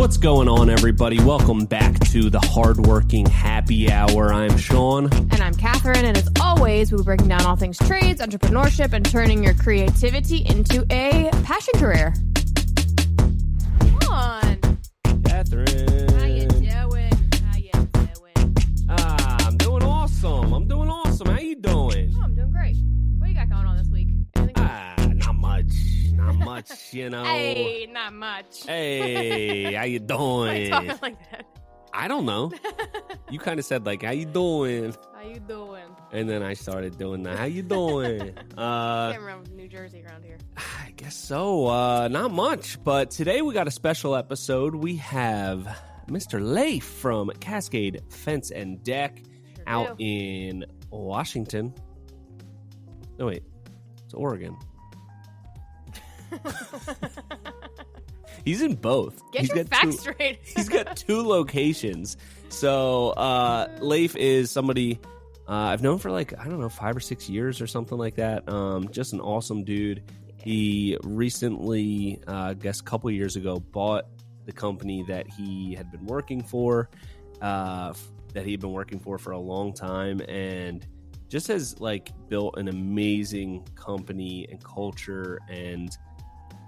What's going on, everybody? Welcome back to the Hardworking Happy Hour. I'm Sean. And I'm Catherine, and as always, we'll be breaking down all things trades, entrepreneurship, and turning your creativity into a passion career. Come on. Catherine. How you doing? I'm doing awesome. How you doing? Oh, I'm doing great. What do you got going on this week? Anything Not much, you know. Hey, not much. Hey, how you doing? Why are you talking like that? I don't know. You kind of said, like, how you doing? How you doing? And then I started doing that. How you doing? Can't remember New Jersey around here. I guess so. Not much, but today we got a special episode. We have Mr. Leif from Cascade Fence and Deck out in Washington. No, wait. It's Oregon. He's in both. Get your facts straight. He's got two locations. So Leif is somebody I've known for 5 or 6 years or something like that. Just an awesome dude. He recently, I guess a couple years ago, bought the company that he had been working for, for a long time, and just has built an amazing company and culture and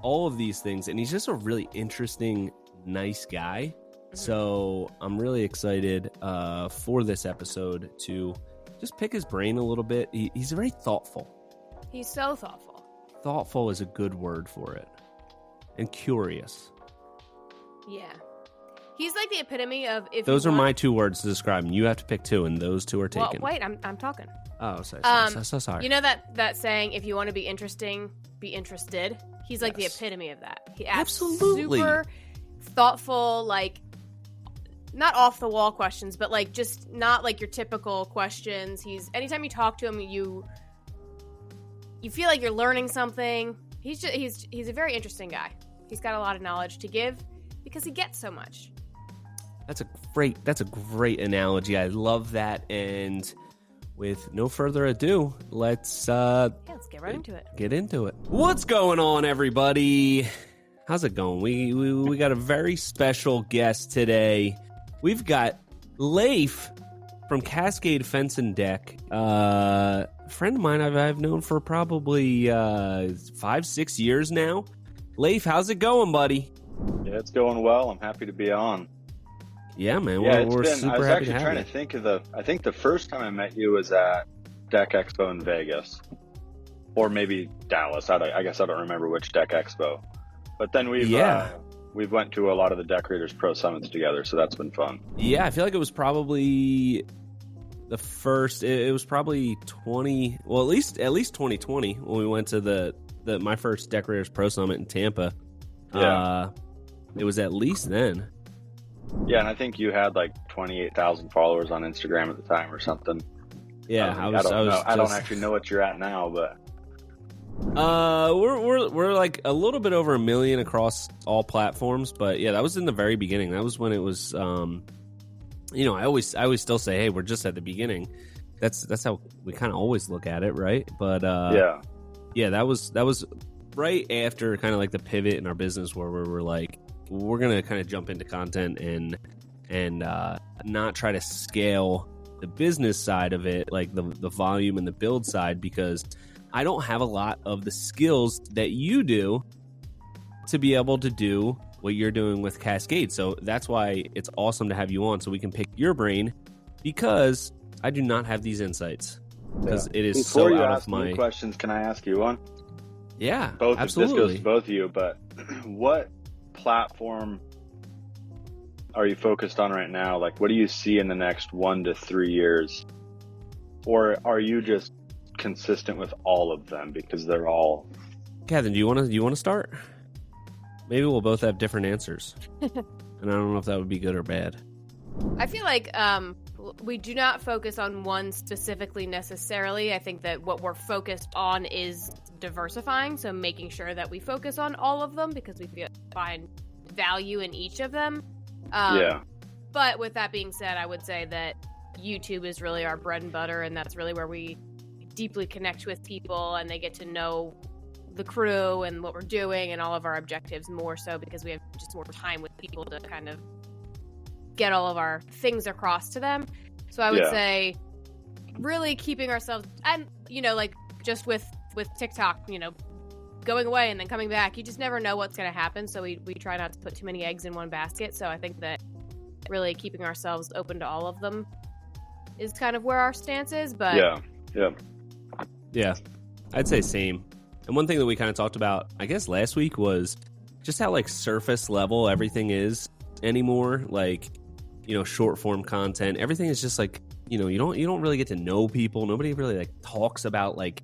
all of these things. And he's just a really interesting, nice guy. So I'm really excited for this episode to just pick his brain a little bit. He's very thoughtful. He's so thoughtful. Thoughtful is a good word for it. And curious. Yeah. He's like the epitome of Those are my two words to describe him. You have to pick two, and those two are taken. Well, wait, I'm talking. Oh, so sorry. You know that saying, if you want to be interesting, be interested? He's like the epitome of that. He Absolutely. Super thoughtful, not off the wall questions, but just not your typical questions. Anytime you talk to him, you feel like you're learning something. He's a very interesting guy. He's got a lot of knowledge to give because he gets so much. That's a great analogy. I love that. And with no further ado, let's get right into it. Get into it. What's going on, everybody? How's it going? We got a very special guest today. We've got Leif from Cascade Fence and Deck. A friend of mine I've known for probably 5-6 years now. Leif, how's it going, buddy? Yeah, it's going well. I'm happy to be on. Yeah, man. Yeah, we're super happy to have you. I was actually trying to think of I think the first time I met you was at Deck Expo in Vegas. Or maybe Dallas. I guess I don't remember which Deck Expo. But then we've went to a lot of the Decorators Pro Summits together, so that's been fun. Yeah, I feel like it was probably the first. It was probably at least 2020 when we went to my first Decorators Pro Summit in Tampa. Yeah, it was at least then. Yeah, and I think you had 28,000 followers on Instagram at the time or something. Yeah, I don't actually know what you're at now, but we're a little bit over 1 million across all platforms. But yeah, that was in the very beginning. That was when it was. I always still say, hey, we're just at the beginning. That's how we kind of always look at it, right? But yeah, that was right after kind of the pivot in our business where we were we're gonna kind of jump into content and not try to scale the business side of it, the volume and the build side, because I don't have a lot of the skills that you do to be able to do what you're doing with Cascade. So that's why it's awesome to have you on, so we can pick your brain, because I do not have these insights, because it is Before so you out ask of my me questions. Can I ask you one? Yeah, Absolutely. This goes to both of you, but what platform are you focused on right now? What do you see in the next 1 to 3 years? Or are you just consistent with all of them because they're all... Catherine, do you want to start? Maybe we'll both have different answers. And I don't know if that would be good or bad. I feel like we do not focus on one specifically necessarily. I think that what we're focused on is diversifying, so making sure that we focus on all of them because we find value in each of them. But with that being said, I would say that YouTube is really our bread and butter, and that's really where we deeply connect with people and they get to know the crew and what we're doing and all of our objectives more so because we have just more time with people to kind of get all of our things across to them. So I would say really keeping ourselves, and like just with TikTok, going away and then coming back, you just never know what's going to happen. So we try not to put too many eggs in one basket. So I think that really keeping ourselves open to all of them is kind of where our stance is. But yeah, I'd say same. And one thing that we kind of talked about, I guess last week, was just how like surface level everything is anymore. Like, short form content, everything is just like, you don't really get to know people. Nobody really like talks about like,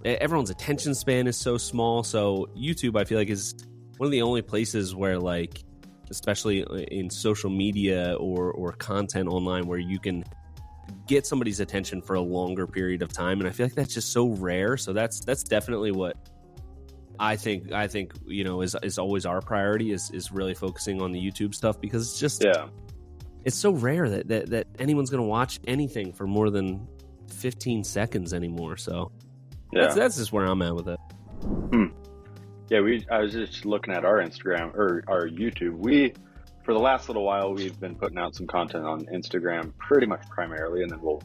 everyone's attention span is so small. So YouTube, I feel like, is one of the only places where, like, especially in social media or content online, where you can get somebody's attention for a longer period of time. And I feel like that's just so rare. So that's definitely what I think is always our priority, is really focusing on the YouTube stuff, because it's just it's so rare that anyone's going to watch anything for more than 15 seconds anymore. So that's just where I'm at with it. Yeah, I was just looking at our Instagram or our YouTube. For the last little while, we've been putting out some content on Instagram, pretty much primarily, and then we'll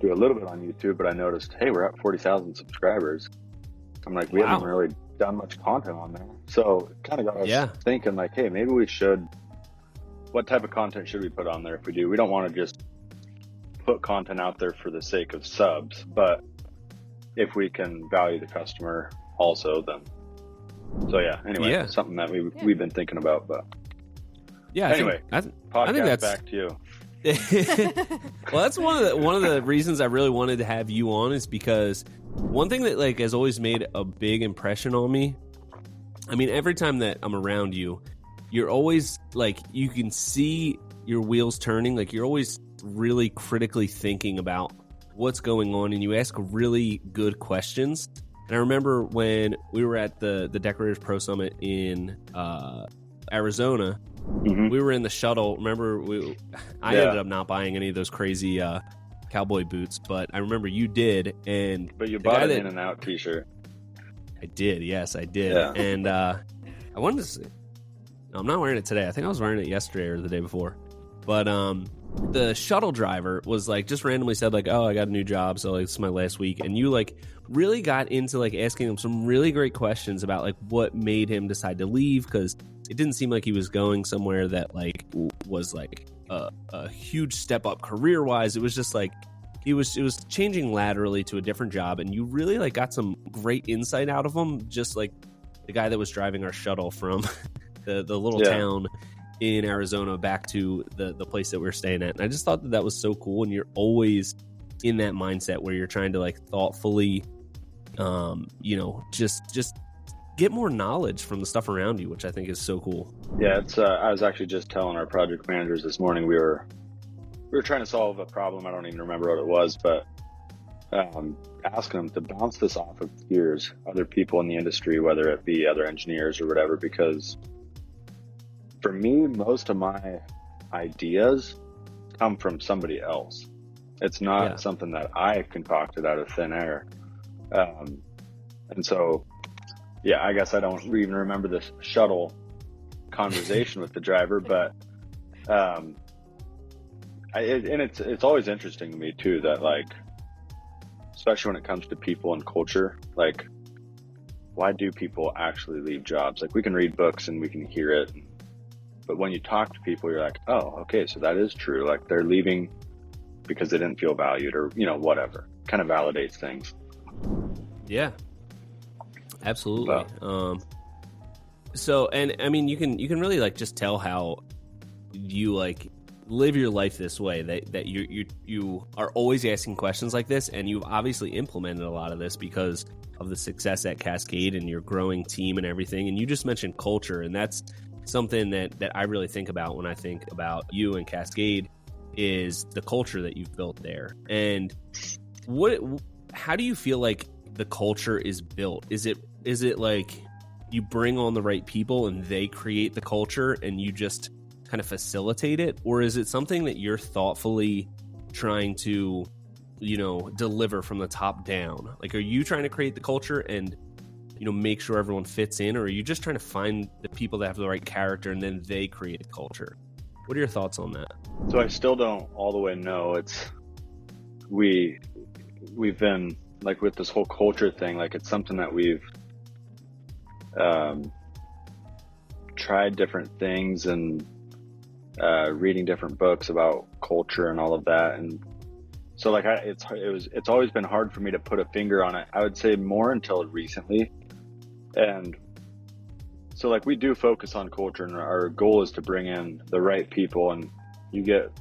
do a little bit on YouTube. But I noticed, hey, we're at 40,000 subscribers. I'm like, we haven't really done much content on there. So it kind of got us thinking, like, hey, maybe we should. What type of content should we put on there? If we do, we don't want to just put content out there for the sake of subs, but if we can value the customer also, then. So anyway, something that we've been thinking about, but anyway, I think that's back to you. Well, that's one of the reasons I really wanted to have you on, is because one thing that like has always made a big impression on me. I mean, every time that I'm around you, you're always like, you can see your wheels turning. Like, you're always really critically thinking about what's going on, and you ask really good questions. And I remember when we were at the Decorators Pro Summit in Arizona, we were in the shuttle. Remember, I ended up not buying any of those crazy cowboy boots, but I remember you did. But you bought an In-N-Out t-shirt. I did, yes, I did. Yeah. And I wanted to say, I'm not wearing it today. I think I was wearing it yesterday or the day before. But the shuttle driver was like, just randomly said like, oh, I got a new job, so like it's my last week. And you like really got into like asking him some really great questions about like what made him decide to leave, because it didn't seem like he was going somewhere that like was like a huge step up career wise. It was just like it was changing laterally to a different job, and you really like got some great insight out of him. Just like the guy that was driving our shuttle from the little town in Arizona back to the place that we were staying at. And I just thought that was so cool. And you're always in that mindset where you're trying to like thoughtfully, just get more knowledge from the stuff around you, which I think is so cool. Yeah, it's. I was actually just telling our project managers this morning, we were trying to solve a problem. I don't even remember what it was, but asking them to bounce this off of peers, other people in the industry, whether it be other engineers or whatever, because for me, most of my ideas come from somebody else. It's not something that I concocted out of thin air. And so, I guess I don't even remember this shuttle conversation with the driver, but it's always interesting to me too, that like, especially when it comes to people and culture, like, why do people actually leave jobs? Like, we can read books and we can hear it, but when you talk to people, you're like, oh, okay, so that is true. Like, they're leaving because they didn't feel valued, or whatever. Kind of validates things. Yeah, absolutely. So, and I mean, you can really like just tell how you like live your life this way, that you are always asking questions like this, and you've obviously implemented a lot of this because of the success at Cascade and your growing team and everything. And you just mentioned culture, and that's something that I really think about when I think about you and Cascade, is the culture that you've built there. And how do you feel like the culture is built? Is it like you bring on the right people and they create the culture and you just kind of facilitate it? Or is it something that you're thoughtfully trying to, deliver from the top down? Like, are you trying to create the culture and make sure everyone fits in, or are you just trying to find the people that have the right character and then they create a culture? What are your thoughts on that? So I still don't all the way know. We've been like with this whole culture thing, like it's something that we've tried different things and reading different books about culture and all of that. And so like it's always been hard for me to put a finger on it. I would say more until recently. And so like we do focus on culture, and our goal is to bring in the right people. And you get,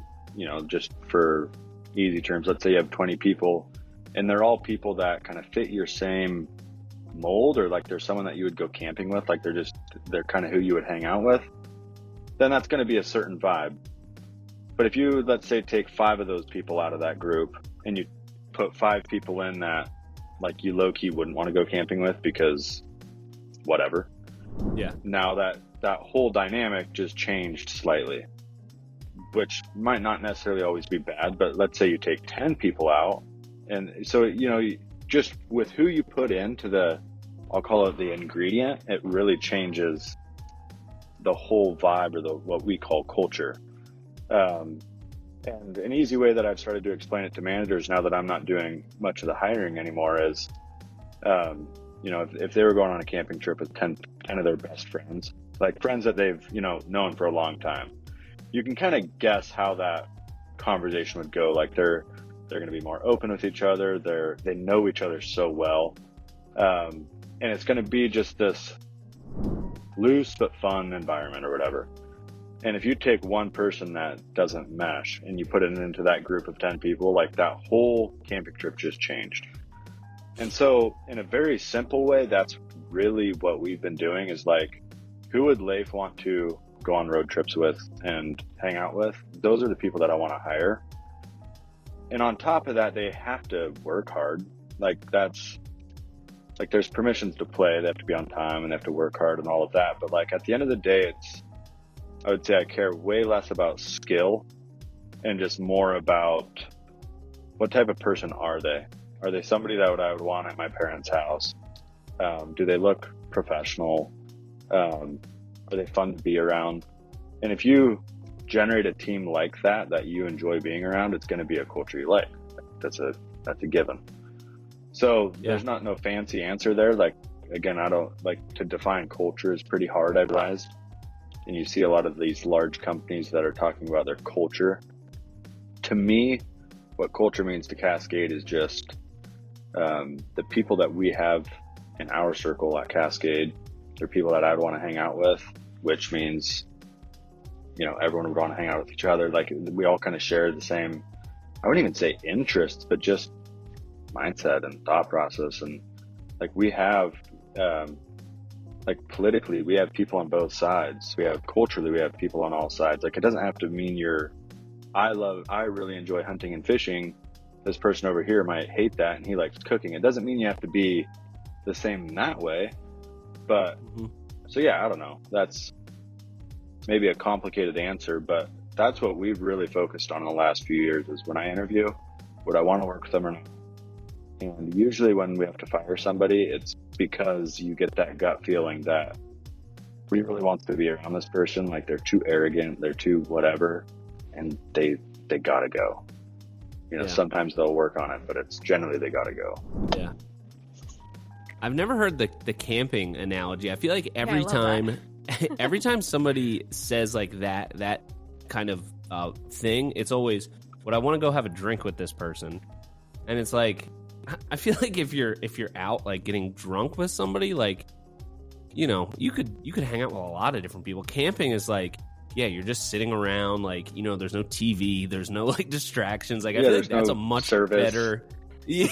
just for easy terms, let's say you have 20 people and they're all people that kind of fit your same mold, or like there's someone that you would go camping with, like they're kind of who you would hang out with, then that's going to be a certain vibe. But if you, let's say, take 5 of those people out of that group and you put 5 people in that like you low-key wouldn't want to go camping with because whatever. Yeah. Now that whole dynamic just changed slightly, which might not necessarily always be bad, but let's say you take 10 people out. And so, just with who you put into I'll call it the ingredient, it really changes the whole vibe, or what we call culture. And an easy way that I've started to explain it to managers now that I'm not doing much of the hiring anymore is, if they were going on a camping trip with 10 of their best friends, like friends that they've, known for a long time, you can kind of guess how that conversation would go. Like they're going to be more open with each other. They know each other so well. And it's going to be just this loose but fun environment or whatever. And if you take one person that doesn't mesh and you put it into that group of 10 people, like that whole camping trip just changed. And so in a very simple way, that's really what we've been doing, is like, who would Leif want to go on road trips with and hang out with? Those are the people that I want to hire. And on top of that, they have to work hard. Like there's permissions to play. They have to be on time and they have to work hard and all of that. But like at the end of the day, I would say I care way less about skill and just more about what type of person are they? Are they somebody that I would want at my parents' house? Do they look professional? Are they fun to be around? And if you generate a team like that you enjoy being around, it's going to be a culture you like. That's a given. So there's no fancy answer there. Like, again, I don't like to define culture is pretty hard, I've realized. And you see a lot of these large companies that are talking about their culture. To me, what culture means to Cascade is just the people that we have in our circle at Cascade. They're people that I'd want to hang out with, which means, everyone would want to hang out with each other. Like we all kind of share the same, I wouldn't even say interests, but just mindset and thought process. And like we have, like politically, we have people on both sides. We have culturally, we have people on all sides. Like it doesn't have to mean I really enjoy hunting and fishing. This person over here might hate that and he likes cooking. It doesn't mean you have to be the same in that way. But so yeah, I don't know. That's maybe a complicated answer, but that's what we've really focused on in the last few years is when I interview, would I want to work with them or not? And usually when we have to fire somebody, it's because you get that gut feeling that we really want to be around this person. Like they're too arrogant, they're too whatever, and they gotta go. Sometimes they'll work on it, but it's generally they gotta go. Yeah. I've never heard the camping analogy. I feel like every time somebody says like that kind of thing, it's always, would I want to go have a drink with this person? And it's like, I feel like if you're out like getting drunk with somebody, like, you could hang out with a lot of different people. Camping is like, yeah, you're just sitting around, like, there's no TV, there's no like distractions. Like I feel like that's a much better. Yeah,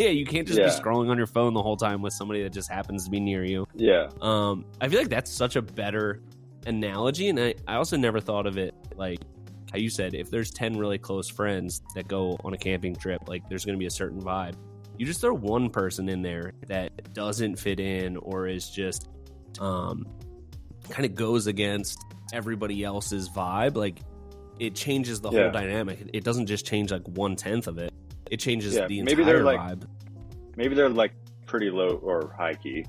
you can't just be scrolling on your phone the whole time with somebody that just happens to be near you. Yeah. I feel like that's such a better analogy, and I also never thought of it like how you said, if there's 10 really close friends that go on a camping trip, like there's going to be a certain vibe. You just throw one person in there that doesn't fit in or is just kind of goes against everybody else's vibe, like it changes the whole dynamic. It doesn't just change like 1/10 of it. It changes the entire vibe. Maybe they're like pretty low or high key,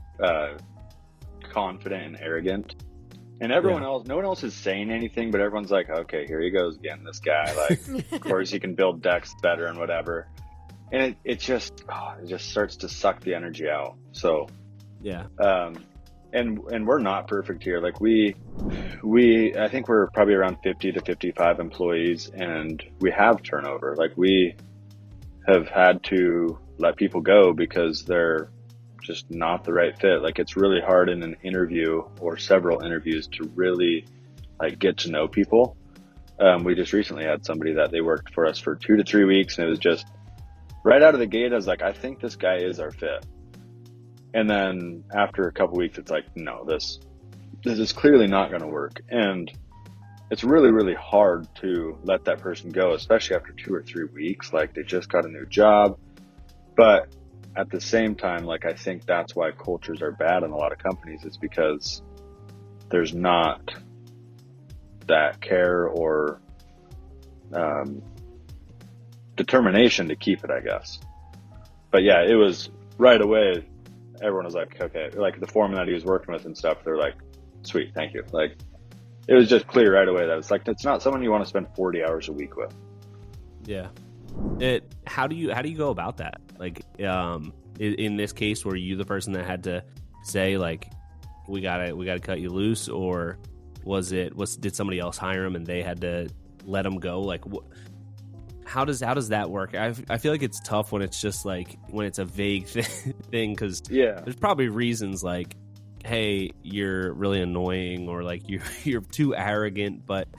confident and arrogant. And everyone else, no one else is saying anything, but everyone's like, okay, here he goes again, this guy. Like, of course he can build decks better and whatever. And it just starts to suck the energy out. So, yeah. And we're not perfect here. Like I think we're probably around 50 to 55 employees, and we have turnover. Like, we have had to let people go because they're just not the right fit. Like, it's really hard in an interview or several interviews to really like get to know people. We just recently had somebody that they worked for us for 2 to 3 weeks, and it was just right out of the gate, I was like, I think this guy is our fit. And then after a couple weeks, it's like, no, this is clearly not going to work. And it's really, really hard to let that person go, especially after 2 or 3 weeks. Like, they just got a new job. But at the same time, like, I think that's why cultures are bad in a lot of companies, is because there's not that care or determination to keep it, I guess. But yeah, it was right away. Everyone was like, okay, like the foreman that he was working with and stuff, they're like, sweet, thank you. Like, it was just clear right away that it's like, it's not someone you want to spend 40 hours a week with. Yeah. How do you go about that? Like, in this case, were you the person that had to say, like, we gotta cut you loose, or did somebody else hire him and they had to let him go? Like, how does that work? I feel like it's tough when it's just like, when it's a vague thing, because there's probably reasons like, hey, you're really annoying, or like you're too arrogant. But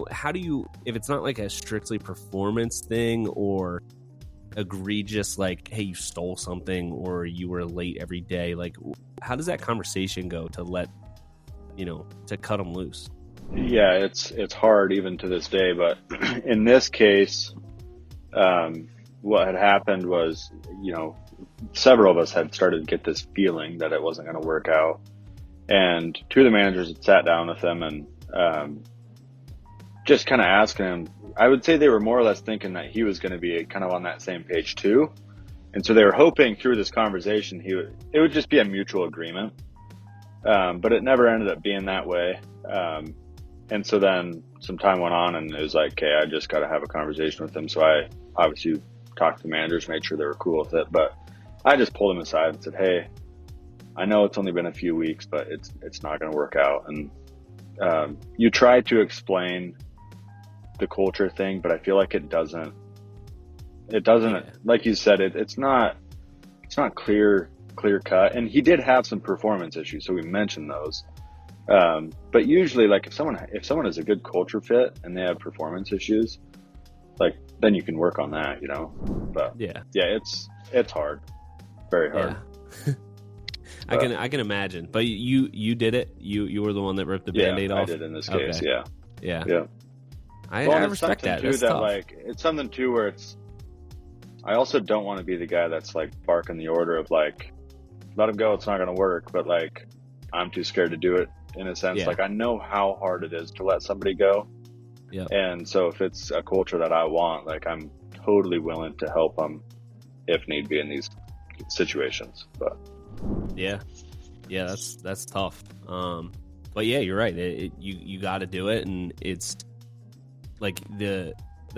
how do you, if it's not like a strictly performance thing or egregious, like, hey, you stole something or you were late every day, like, how does that conversation go to let to cut them loose? Yeah, it's hard even to this day, but in this case, what had happened was, several of us had started to get this feeling that it wasn't going to work out, and 2 of the managers had sat down with them and just kind of asking him. I would say they were more or less thinking that he was going to be kind of on that same page too, and so they were hoping through this conversation it would just be a mutual agreement, but it never ended up being that way. And so then some time went on, and it was like, okay, I just got to have a conversation with them. So I obviously talked to the managers, made sure they were cool with it. But I just pulled them aside and said, hey, I know it's only been a few weeks, but it's not going to work out. And you try to explain the culture thing, but I feel like it doesn't, like you said, it's not clear cut. And he did have some performance issues, so we mentioned those. But usually, like, if someone is a good culture fit and they have performance issues, like, then you can work on that, but yeah, it's hard, very hard. Yeah. I can imagine, but you did it. You were the one that ripped the Band-Aid off. I did in this case. Okay. Yeah. I respect that. Too, That's tough. Like, it's something too where I also don't want to be the guy that's like barking the order of like, let him go, it's not going to work, but like, I'm too scared to do it. In a sense, like, I know how hard it is to let somebody go. Yeah. And so if it's a culture that I want, like, I'm totally willing to help them if need be in these situations. But yeah, that's tough. But yeah, you're right. You got to do it, and it's like the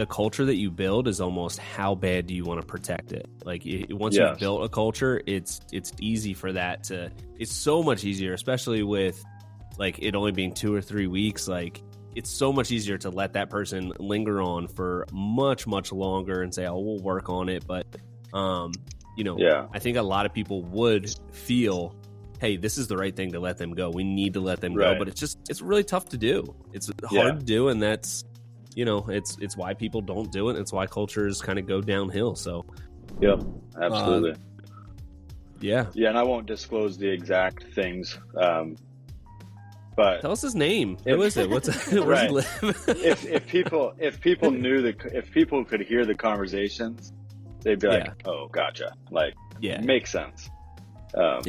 culture that you build is almost how bad do you want to protect it. Like, once you've built a culture, it's easy for that to. It's so much easier, especially with like it only being 2 or 3 weeks. Like, it's so much easier to let that person linger on for much, much longer and say, oh, we'll work on it. But, I think a lot of people would feel, hey, this is the right thing to let them go. We need to let them go. But it's really tough to do. It's hard to do. And that's, it's why people don't do it. It's why cultures kind of go downhill. So, yep, absolutely. Yeah. And I won't disclose the exact things. But tell us his name. Who is it? Where's he live? if people knew if people could hear the conversations, they'd be like, "Oh, gotcha." Like, makes sense. I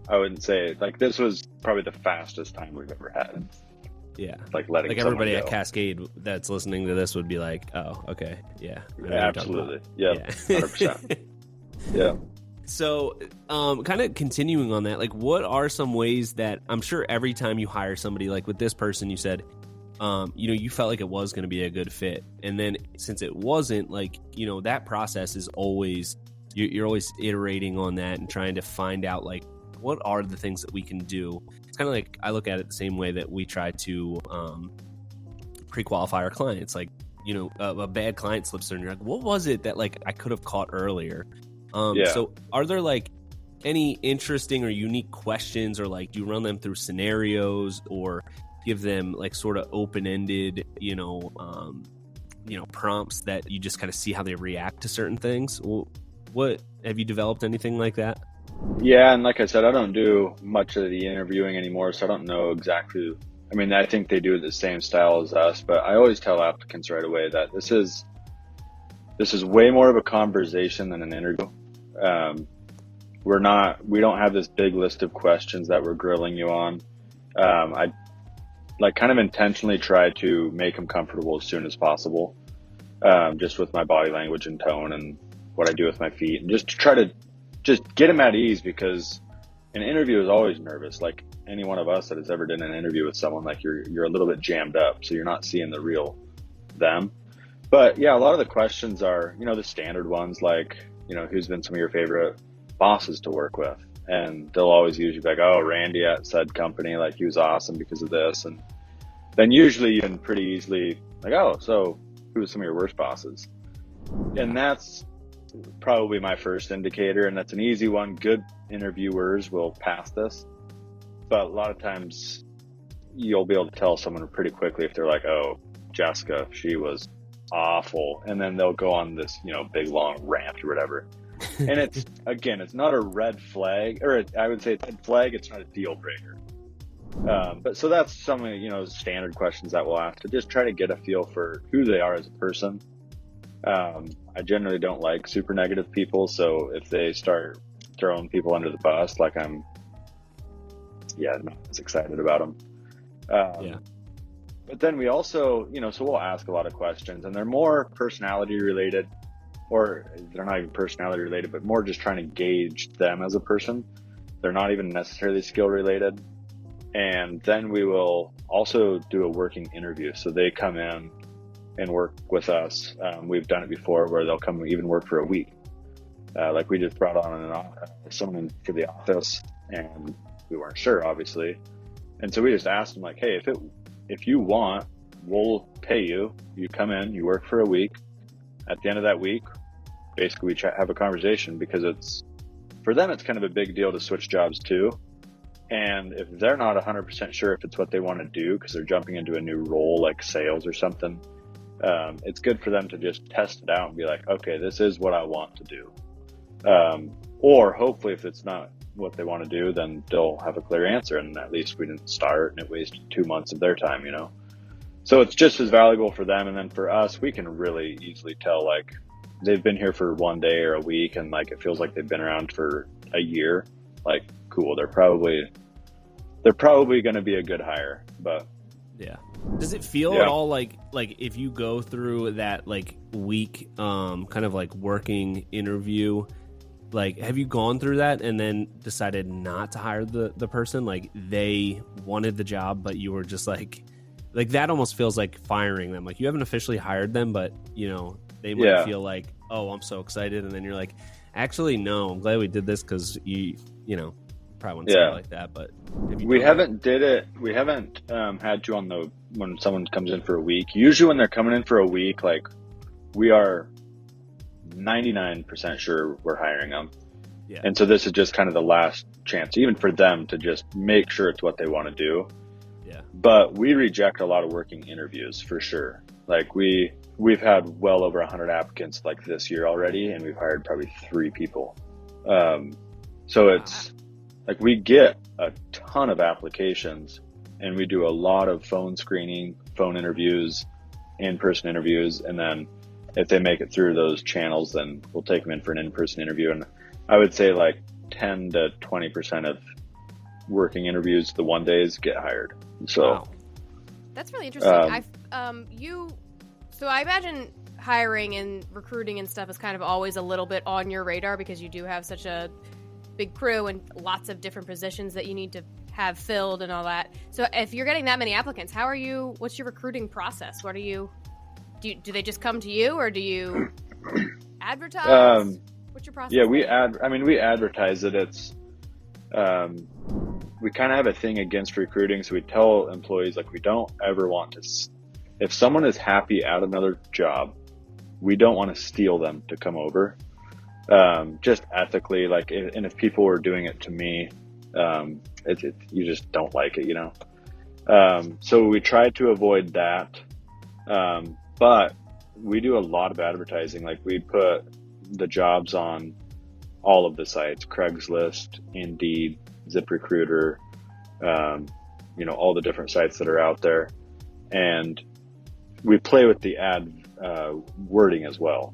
wouldn't say like this was probably the fastest time we've ever had. Yeah, like letting everybody go. at Cascade that's listening to this would be like, "Oh, okay, yeah, absolutely, yeah, 100%, yeah." So, kind of continuing on that, like, what are some ways that I'm sure every time you hire somebody, like with this person, you said, you felt like it was going to be a good fit. And then since it wasn't, like, that process is always, you're always iterating on that and trying to find out, like, what are the things that we can do? It's kind of like, I look at it the same way that we try to pre-qualify our clients. Like, a bad client slips through and you're like, what was it that, like, I could have caught earlier? So are there, like, any interesting or unique questions, or, like, do you run them through scenarios or give them, like, sort of open-ended, prompts that you just kind of see how they react to certain things? What have you developed anything like that? Yeah, and like I said, I don't do much of the interviewing anymore, so I don't know exactly. I mean, I think they do the same style as us, but I always tell applicants right away that this is way more of a conversation than an interview. We don't have this big list of questions that we're grilling you on. I like kind of intentionally try to make them comfortable as soon as possible, just with my body language and tone and what I do with my feet, and just to try to just get them at ease, because an interview is always nervous. Like any one of us that has ever done an interview with someone, like you're a little bit jammed up, so you're not seeing the real them. But yeah, a lot of the questions are, the standard ones, like, who's been some of your favorite bosses to work with? And they'll always usually be like, oh, Randy at said company, like he was awesome because of this. And then usually you can pretty easily like, oh, so who was some of your worst bosses? And that's probably my first indicator. And that's an easy one. Good interviewers will pass this. But a lot of times you'll be able to tell someone pretty quickly if they're like, oh, Jessica, she was awful. And then they'll go on this, big long rant or whatever. And it's not a red flag, or I would say it's a flag. It's not a deal breaker. But so that's some of the, standard questions that we'll ask to just try to get a feel for who they are as a person. I generally don't like super negative people. So if they start throwing people under the bus, like I'm not as excited about them. But then we also, so we'll ask a lot of questions, and they're more personality related, or they're not even personality related, but more just trying to gauge them as a person. They're not even necessarily skill related. And then we will also do a working interview. So they come in and work with us. We've done it before where they'll come even work for a week. Like we just brought on someone for the office, and we weren't sure, obviously. And so we just asked them, like, hey, if you want, we'll pay you. You come in, you work for a week. At the end of that week, basically we have a conversation, because for them, it's kind of a big deal to switch jobs too. And if they're not 100% sure if it's what they want to do, because they're jumping into a new role like sales or something, it's good for them to just test it out and be like, okay, this is what I want to do. Or hopefully if it's not what they want to do, then they'll have a clear answer, and at least we didn't start and it wasted 2 months of their time, So it's just as valuable for them. And then for us, we can really easily tell, like, they've been here for one day or a week, and like it feels like they've been around for a year. Like, cool, they're probably going to be a good hire. But yeah, does it feel at all like if you go through that like week kind of like working interview, like have you gone through that and then decided not to hire the person? Like they wanted the job, but you were just like that almost feels like firing them. Like you haven't officially hired them, but they might feel like, oh, I'm so excited, and then you're like, actually, no, I'm glad we did this because you probably wouldn't say it like that. But we haven't had to when someone comes in for a week. Usually when they're coming in for a week, like we are 99% sure we're hiring them. Yeah. And so this is just kind of the last chance, even for them, to just make sure it's what they want to do. Yeah. But we reject a lot of working interviews for sure. Like we've had well over 100 applicants like this year already, and we've hired probably 3 people. So it's like we get a ton of applications, and we do a lot of phone screening, phone interviews, in-person interviews, and then if they make it through those channels, then we'll take them in for an in-person interview. And I would say like 10 to 20% of working interviews, the one days, get hired. So wow. That's really interesting. So I imagine hiring and recruiting and stuff is kind of always a little bit on your radar because you do have such a big crew and lots of different positions that you need to have filled and all that. So if you're getting that many applicants, what's your recruiting process? Do they just come to you, or do you advertise? What's your process? Yeah, we advertise it. It's we kind of have a thing against recruiting, so we tell employees, like, we don't ever want to, if someone is happy at another job, we don't want to steal them to come over. Just ethically, like, and if people were doing it to me, you just don't like it, you know? So we try to avoid that. But we do a lot of advertising. Like, we put the jobs on all of the sites, Craigslist, Indeed, ZipRecruiter, you know, all the different sites that are out there. And we play with the ad wording as well.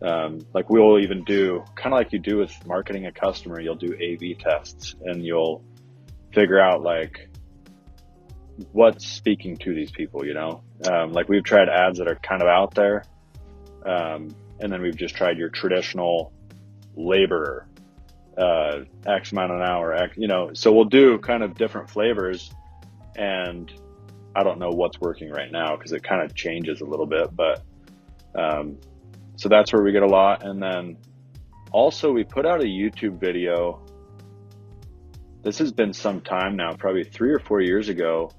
Like, we'll even do kind of like you do with marketing a customer, you'll do A/B tests and you'll figure out like what's speaking to these people, you know? Like, we've tried ads that are kind of out there. And then we've just tried your traditional laborer, X amount an hour, you know, so we'll do kind of different flavors, and I don't know what's working right now because it kind of changes a little bit, but, so that's where we get a lot. And then also we put out a YouTube video. This has been some time now, probably 3 or 4 years ago.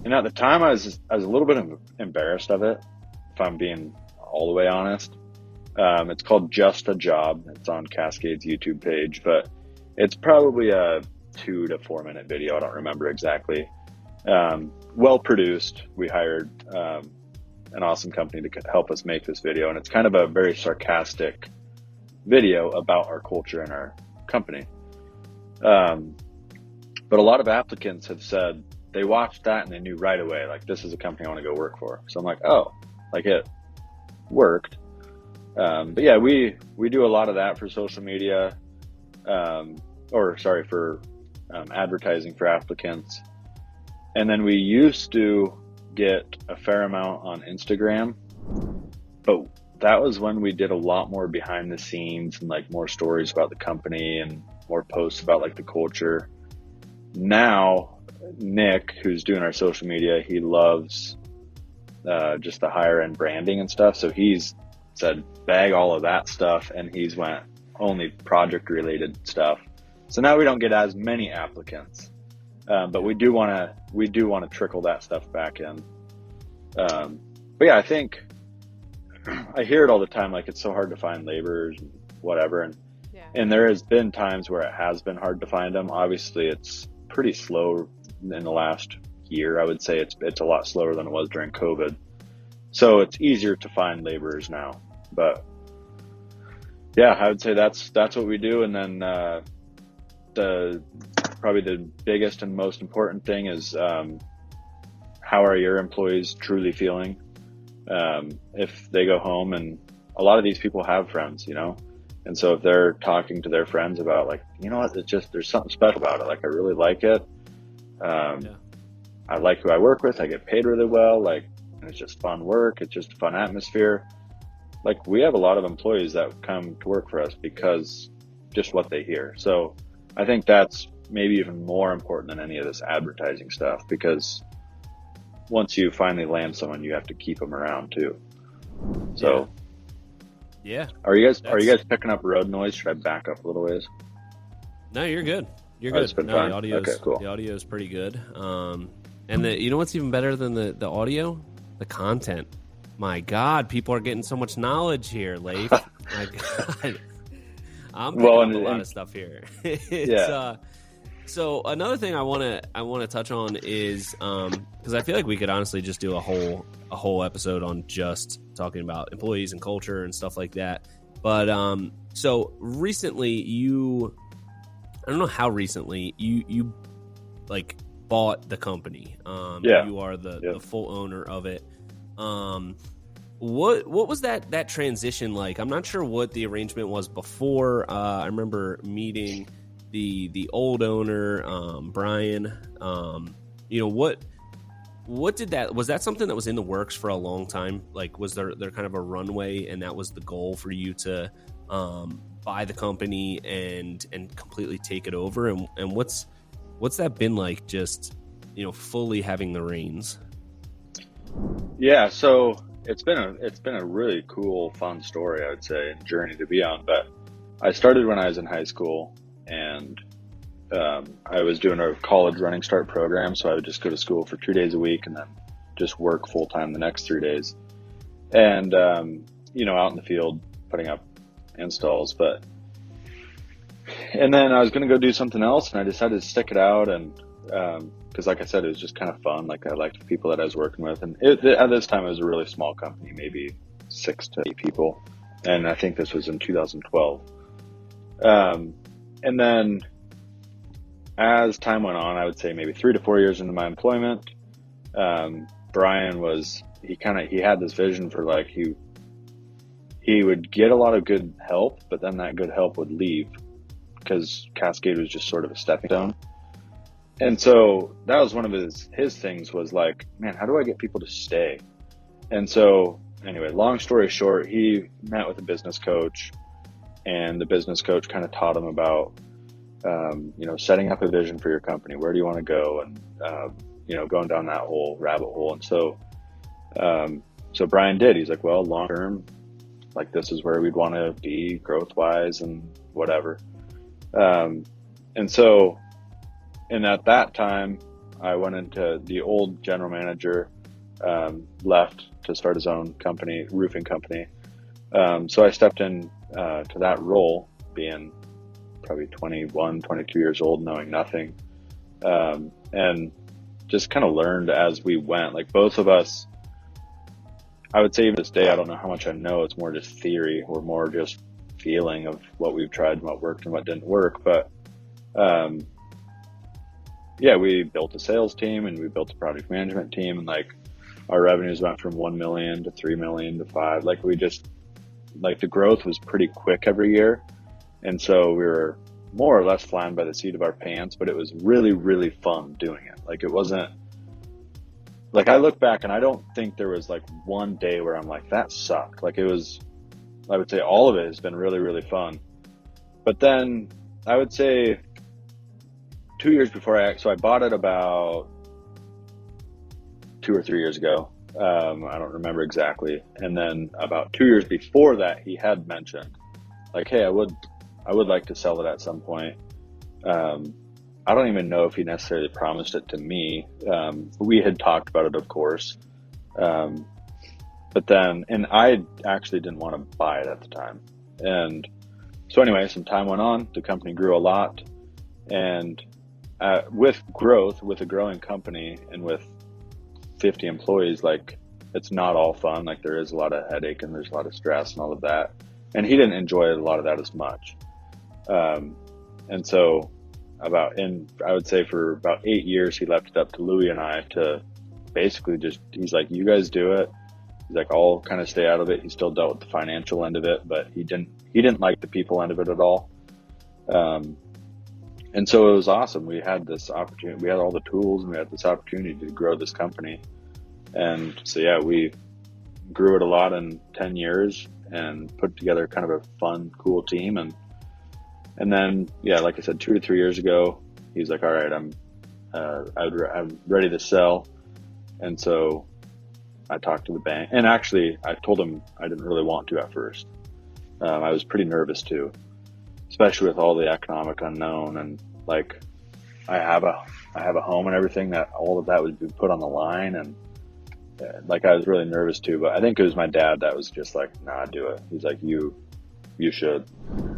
And at the time I was a little bit embarrassed of it, if I'm being all the way honest. It's called Just a Job. It's on Cascade's YouTube page, but it's probably a 2 to 4 minute video. I don't remember exactly. Well produced. We hired, an awesome company to help us make this video. And it's kind of a very sarcastic video about our culture and our company. But a lot of applicants have said they watched that and they knew right away, like, this is a company I want to go work for. So I'm like, oh, like, it worked. But yeah, we do a lot of that for social media, for advertising for applicants. And then we used to get a fair amount on Instagram, but that was when we did a lot more behind the scenes and like more stories about the company and more posts about like the culture. Now, Nick, who's doing our social media, he loves just the higher end branding and stuff. So he's said, bag all of that stuff. And he's went only project related stuff. So now we don't get as many applicants. But we do want to trickle that stuff back in. But yeah, I think I hear it all the time. Like, it's so hard to find laborers and whatever. And there has been times where it has been hard to find them. Obviously it's pretty slow in the last year. I would say it's a lot slower than it was during COVID. So it's easier to find laborers now, but yeah, I would say that's what we do. And then, probably the biggest and most important thing is, how are your employees truly feeling? If they go home, and a lot of these people have friends, you know? And so if they're talking to their friends about, like, you know what, there's something special about it. Like, I really like it. I like who I work with. I get paid really well. Like, and it's just fun work. It's just a fun atmosphere. Like, we have a lot of employees that come to work for us because just what they hear. So I think that's maybe even more important than any of this advertising stuff, because once you finally land someone, you have to keep them around too. So yeah. Are you guys picking up road noise? Should I back up a little ways? No, you're good. You're good. No, the audio is pretty good. And you know what's even better than the audio? The content. My God, people are getting so much knowledge here, Leif. My God. I'm picking up a lot of stuff here. So another thing I want to touch on is because I feel like we could honestly just do a whole episode on just talking about employees and culture and stuff like that. But so recently I don't know how recently you like bought the company. You are the full owner of it. What was that transition like? I'm not sure what the arrangement was before. I remember meeting the old owner, Brian. was that something that was in the works for a long time? Like, was there kind of a runway, and that was the goal for you to buy the company and completely take it over? And what's that been like, just, fully having the reins? Yeah, so it's been a really cool, fun story, I would say, and journey to be on. But I started when I was in high school, and I was doing a college running start program, so I would just go to school for 2 days a week and then just work full time the next 3 days. And, out in the field putting up installs. And then I was going to go do something else, and I decided to stick it out. And, cause like I said, it was just kind of fun. Like, I liked the people that I was working with. And at this time, it was a really small company, maybe 6 to 8 people. And I think this was in 2012. And then as time went on, I would say maybe 3 to 4 years into my employment, Brian he had this vision for, like, he would get a lot of good help, but then that good help would leave because Cascade was just sort of a stepping stone. And so that was one of his things, was like, man, how do I get people to stay? And so anyway, long story short, he met with a business coach, and the business coach kind of taught him about, setting up a vision for your company. Where do you want to go? And, going down that whole rabbit hole. And so Brian did. He's like, well, long term, like, this is where we'd want to be growth wise and whatever. And at that time, I went into the old general manager, left to start his own company, roofing company. So I stepped in to that role, being probably 21, 22 years old, knowing nothing. And just kind of learned as we went. Like, both of us, I would say, even this day, I don't know how much I know. It's more just theory, or more just feeling of what we've tried and what worked and what didn't work. But we built a sales team, and we built a project management team, and, like, our revenues went from 1 million to 3 million to 5. Like, the growth was pretty quick every year. And so we were more or less flying by the seat of our pants, but it was really, really fun doing it. Like, it wasn't, like, I look back and I don't think there was, like, one day where I'm like, that sucked. Like, it was, I would say all of it has been really, really fun. But then I would say 2 years before I bought it about 2 or 3 years ago. I don't remember exactly. And then about 2 years before that, he had mentioned, like, hey, I would like to sell it at some point. I don't even know if he necessarily promised it to me. We had talked about it, of course. But then, and I actually didn't want to buy it at the time. And so anyway, some time went on, the company grew a lot. And with growth, with a growing company and with 50 employees, like, it's not all fun. Like, there is a lot of headache and there's a lot of stress and all of that. And he didn't enjoy a lot of that as much. And so I would say for about 8 years, he left it up to Louie and I to basically he's like, you guys do it. He's like, I'll kind of stay out of it. He still dealt with the financial end of it, but he didn't like the people end of it at all. And so it was awesome. We had this opportunity, we had all the tools, and we had this opportunity to grow this company. And so, yeah, we grew it a lot in 10 years and put together kind of a fun, cool team. And then, yeah, like I said, 2 or 3 years ago, he's like, all right, I'm ready to sell. And so I talked to the bank, and actually I told him I didn't really want to at first. I was pretty nervous too, especially with all the economic unknown, and, like, I have a home and everything, that all of that would be put on the line. And like, I was really nervous too, but I think it was my dad that was just like, nah, do it. He's like, you should.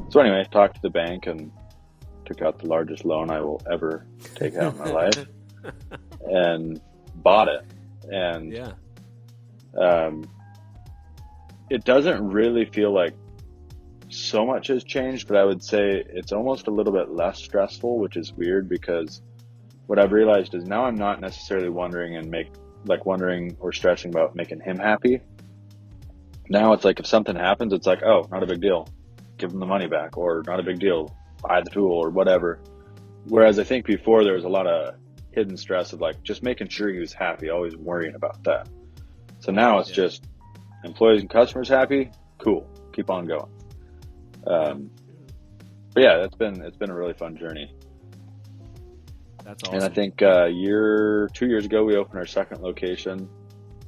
So anyway, I talked to the bank and took out the largest loan I will ever take out in my life and bought it. And it doesn't really feel like so much has changed, but I would say it's almost a little bit less stressful, which is weird, because what I've realized is now I'm not necessarily wondering or stressing about making him happy. Now it's like, if something happens, it's like, oh, not a big deal, give him the money back, or not a big deal, buy the tool or whatever. Whereas I think before there was a lot of hidden stress of like just making sure he was happy, always worrying about that. So now it's just employees and customers happy, cool, keep on going. But yeah, it's been a really fun journey. That's awesome. And I think 2 years ago we opened our second location.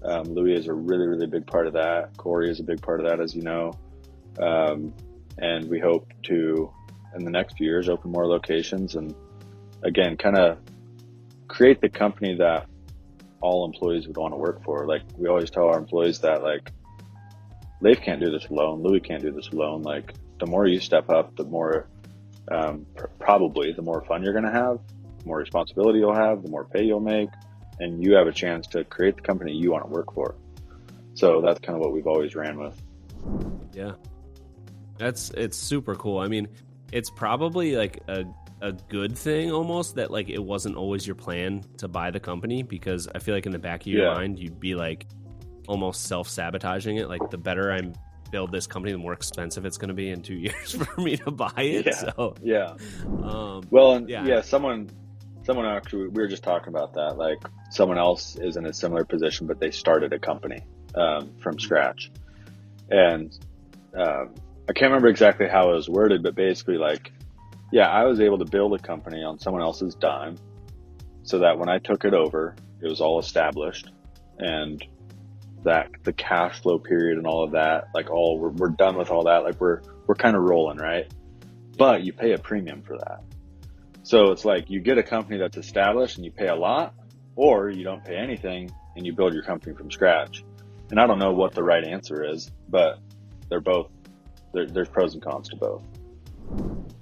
Louis is a really, really big part of that. Corey is a big part of that, as you know. And we hope to, in the next few years, open more locations and, again, kind of create the company that all employees would want to work for. Like, we always tell our employees that, like, Leif can't do this alone. Louis can't do this alone. Like, the more you step up, the more, probably the more fun you're going to have, the more responsibility you'll have, the more pay you'll make, and you have a chance to create the company you want to work for. So that's kind of what we've always ran with. Yeah. It's super cool. I mean, it's probably like a good thing almost that like it wasn't always your plan to buy the company, because I feel like in the back of your mind, you'd be like almost self-sabotaging it. Like, the better I build this company, the more expensive it's going to be in 2 years for me to buy it. Someone actually, we were just talking about that. Like, someone else is in a similar position, but they started a company from scratch. And I can't remember exactly how it was worded, but basically, like, yeah, I was able to build a company on someone else's dime so that when I took it over, it was all established, and that the cash flow period and all of that, like, we're done with all that. Like, we're kind of rolling, right? But you pay a premium for that. So it's like you get a company that's established and you pay a lot, or you don't pay anything and you build your company from scratch. And I don't know what the right answer is, but they're both, there's pros and cons to both.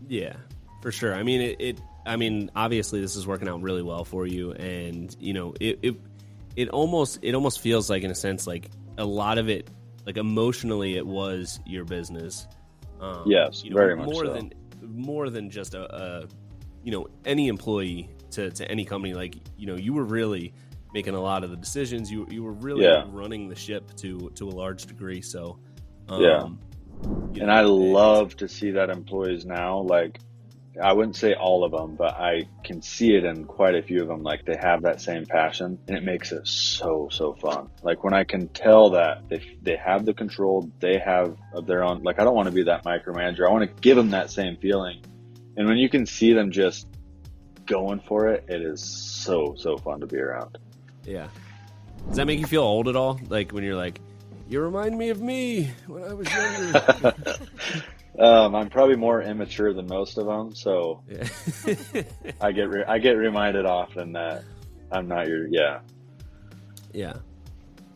Yeah, for sure. I mean, I mean, obviously this is working out really well for you, and you know, it almost feels like, in a sense, like a lot of it, like emotionally, it was your business. Yes, you know, very much so. More than just a you know, any employee to any company. Like, you know, you were really making a lot of the decisions. You were really running the ship to a large degree. So, and I love to see that employees now, like, I wouldn't say all of them, but I can see it in quite a few of them. Like, they have that same passion, and it makes it so fun. Like, when I can tell that they have the control they have of their own, like, I don't want to be that micromanager. I want to give them that same feeling. And when you can see them just going for it, it is so fun to be around. Yeah. Does that make you feel old at all? Like, when you're like, you remind me of me when I was younger. I'm probably more immature than most of them, so I get reminded often that I'm not your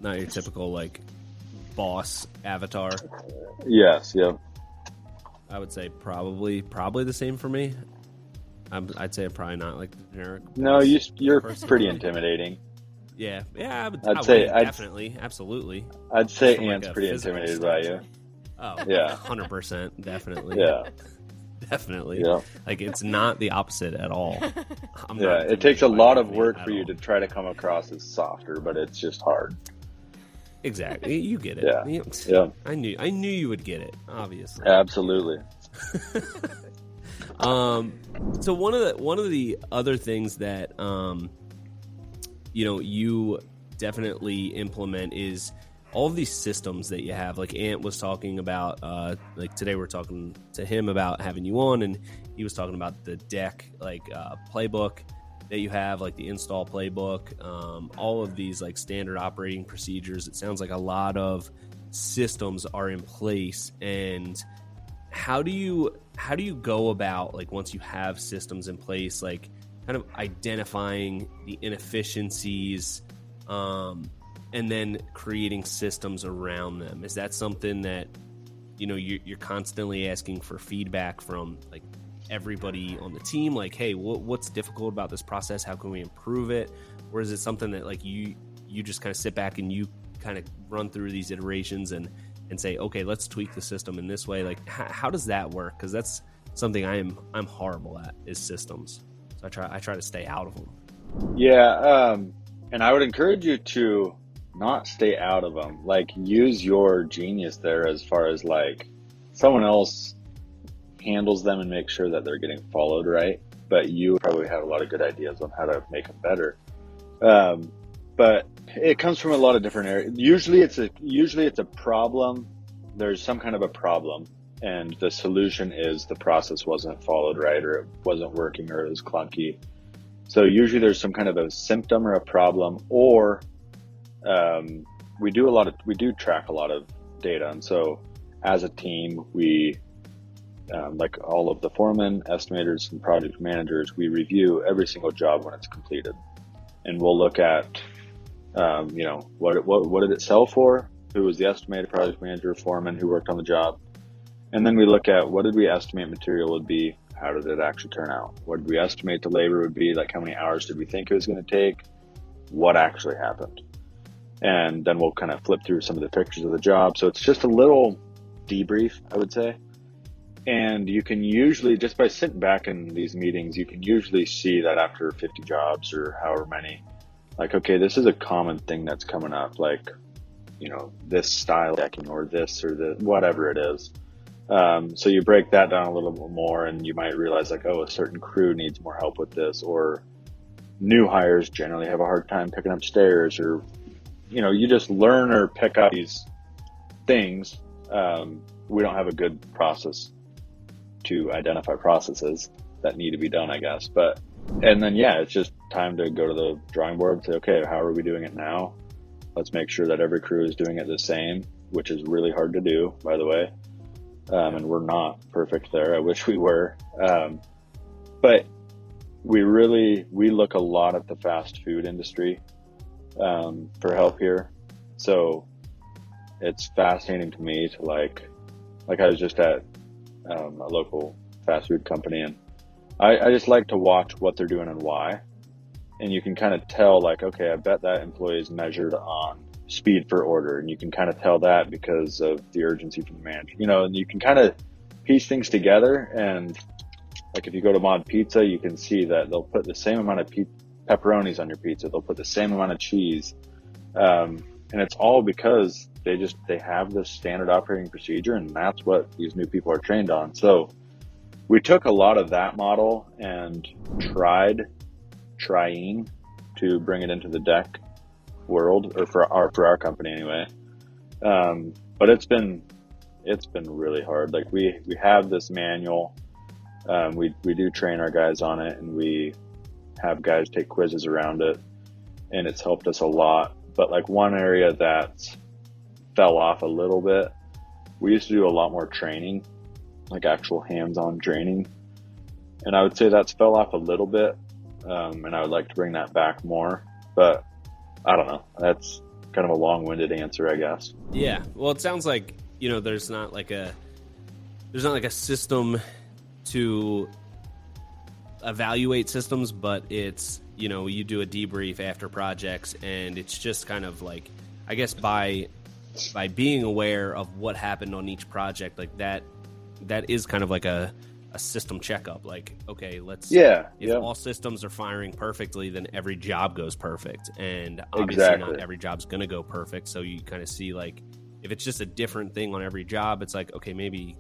not your typical like boss avatar. Yes, yep. I would say probably the same for me. I'd say I'm probably not like the generic. No, you're pretty intimidating. Yeah, I'd say definitely, absolutely. I'd say Ant's like pretty intimidated by you. Oh, yeah, 100%, definitely. Yeah, definitely. Yeah, like, it's not the opposite at all. It takes a lot of work for you to try to come across as softer, but it's just hard. Exactly, you get it. Yeah. I knew you would get it. Obviously, absolutely. So one of the other things that you know, you definitely implement is all of these systems that you have. Like, Ant was talking about, like, today we're talking to him about having you on, and he was talking about the deck, like, playbook that you have, like the install playbook, all of these like standard operating procedures. It sounds like a lot of systems are in place. And how do you go about, like, once you have systems in place, like, kind of identifying the inefficiencies, and then creating systems around them? Is that something that, you know, you're constantly asking for feedback from, like, everybody on the team? Like, hey, what's difficult about this process? How can we improve it? Or is it something that, like, you just kind of sit back and you kind of run through these iterations and say, okay, let's tweak the system in this way? Like, how does that work? Because that's something I'm horrible at, is systems. So I try to stay out of them. Yeah, and I would encourage you to not stay out of them. Like, use your genius there, as far as, like, someone else handles them and makes sure that they're getting followed right. But you probably have a lot of good ideas on how to make them better. But it comes from a lot of different areas. Usually it's a problem. There's some kind of a problem, and the solution is the process wasn't followed right, or it wasn't working, or it was clunky. So usually there's some kind of a symptom or a problem, or we do track a lot of data. And so as a team, we like all of the foremen, estimators, and project managers, we review every single job when it's completed, and we'll look at what did it sell for, who was the estimated project manager, foreman who worked on the job, and then we look at what did we estimate material would be, how did it actually turn out, what did we estimate the labor would be, like how many hours did we think it was going to take, what actually happened, and then we'll kind of flip through some of the pictures of the job. So it's just a little debrief, I would say. And you can usually, just by sitting back in these meetings, you can usually see that after 50 jobs or however many, like, okay, this is a common thing that's coming up, like, this style decking or this or the whatever it is. So you break that down a little bit more, and you might realize, like, oh, a certain crew needs more help with this, or new hires generally have a hard time picking up stairs, or, you just learn or pick up these things. We don't have a good process to identify processes that need to be done, I guess. And then, it's just time to go to the drawing board and say, okay, how are we doing it now? Let's make sure that every crew is doing it the same, which is really hard to do, by the way. And we're not perfect there. I wish we were. But we look a lot at the fast food industry for help here. So it's fascinating to me to like I was just at a local fast food company, and I just like to watch what they're doing and why. And you can kind of tell, like, okay, I bet that employee is measured on speed per order, and you can kind of tell that because of the urgency from the manager, and you can kind of piece things together. And like, if you go to Mod Pizza, you can see that they'll put the same amount of pepperonis on your pizza. They'll put the same amount of cheese. And it's all because they have this standard operating procedure, and that's what these new people are trained on. So we took a lot of that model and trying to bring it into the deck world, or for our company anyway. But it's been really hard. Like, we have this manual. We do train our guys on it, and we have guys take quizzes around it, and it's helped us a lot. But like, one area that fell off a little bit, we used to do a lot more training, like actual hands-on training, and I would say that's fell off a little bit. And I would like to bring that back more, but I don't know. That's kind of a long-winded answer, I guess. Yeah. Well, it sounds like, there's not like a system to evaluate systems, but it's, you do a debrief after projects, and it's just kind of like, I guess by being aware of what happened on each project, like that is kind of like a system checkup. Like, okay, if all systems are firing perfectly, then every job goes perfect. And obviously not every job's going to go perfect. So you kind of see, like, if it's just a different thing on every job, it's like, okay, maybe,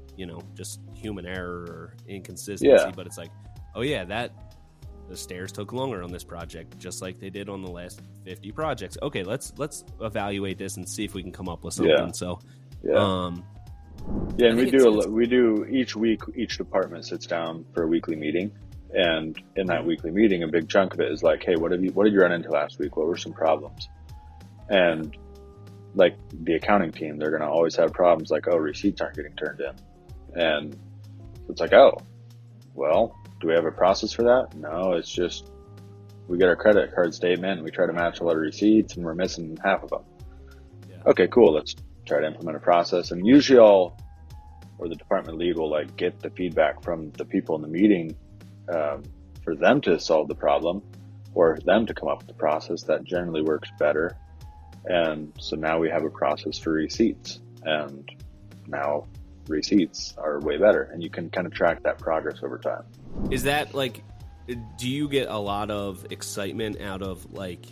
just human error or inconsistency. Yeah. But it's like, oh yeah, the stairs took longer on this project, just like they did on the last 50 projects. Okay, let's evaluate this and see if we can come up with something. Yeah. So, and we do each week, each department sits down for a weekly meeting, and in that weekly meeting, a big chunk of it is like, hey, what did you run into last week? What were some problems? And like, the accounting team, they're going to always have problems like, oh, receipts aren't getting turned in. And it's like, oh, well, do we have a process for that? No, it's just, we get our credit card statement and we try to match a lot of receipts, and we're missing half of them. Yeah. Okay, cool. Let's try to implement a process. And usually the department lead will like get the feedback from the people in the meeting, for them to solve the problem, or them to come up with a process that generally works better. And so now we have a process for receipts, and now receipts are way better, and you can kind of track that progress over time. Is that like, do you get a lot of excitement out of like,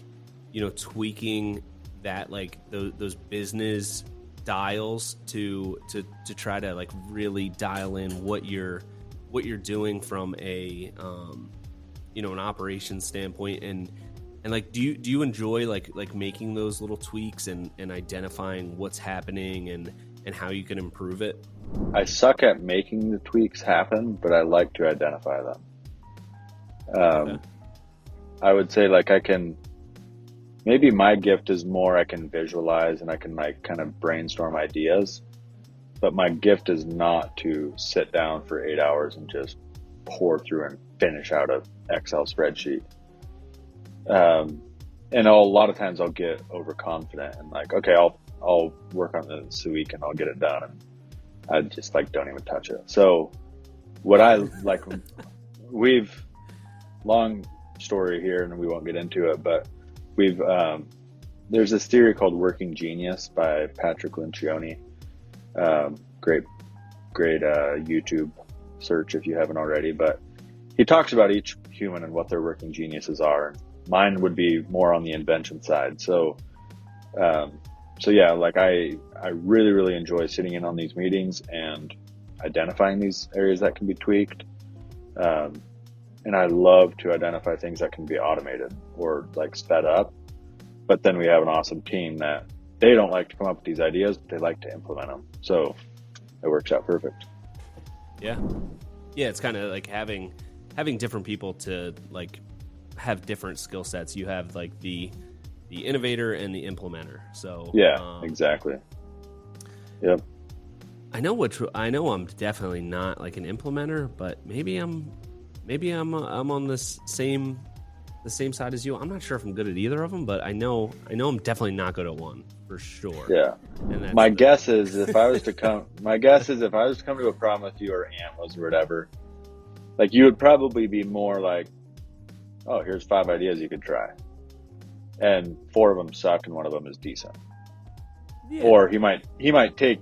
tweaking that, like those business dials to try to like really dial in what your what you're doing from a an operations standpoint, and like do you enjoy like making those little tweaks and identifying what's happening and how you can improve it? I suck at making the tweaks happen, but I like to identify them. Okay. I would say like maybe my gift is more I can visualize and I can like kind of brainstorm ideas, but my gift is not to sit down for 8 hours and just pour through and finish out an Excel spreadsheet. And a lot of times I'll get overconfident and like, okay, I'll work on this week and I'll get it done. And I just like don't even touch it. So what I like, long story here and we won't get into it, but there's this theory called working genius by Patrick Lencioni. Great YouTube search if you haven't already, but he talks about each human and what their working geniuses are. Mine would be more on the invention side. So yeah, like I really, really enjoy sitting in on these meetings and identifying these areas that can be tweaked. And I love to identify things that can be automated or like sped up. But then we have an awesome team that they don't like to come up with these ideas, but they like to implement them. So it works out perfect. Yeah. Yeah. It's kind of like having different people to like have different skill sets. You have like the innovator and the implementer. So yeah, exactly. Yep. I know I'm definitely not like an implementer, but maybe I'm on this the same side as you. I'm not sure if I'm good at either of them, but I know I'm definitely not good at one for sure. Yeah. And my guess is if I was to come to a problem with you or Ant was or whatever, like you would probably be more like, oh, here's 5 ideas you could try. And 4 of them suck and 1 of them is decent. Yeah. Or he might take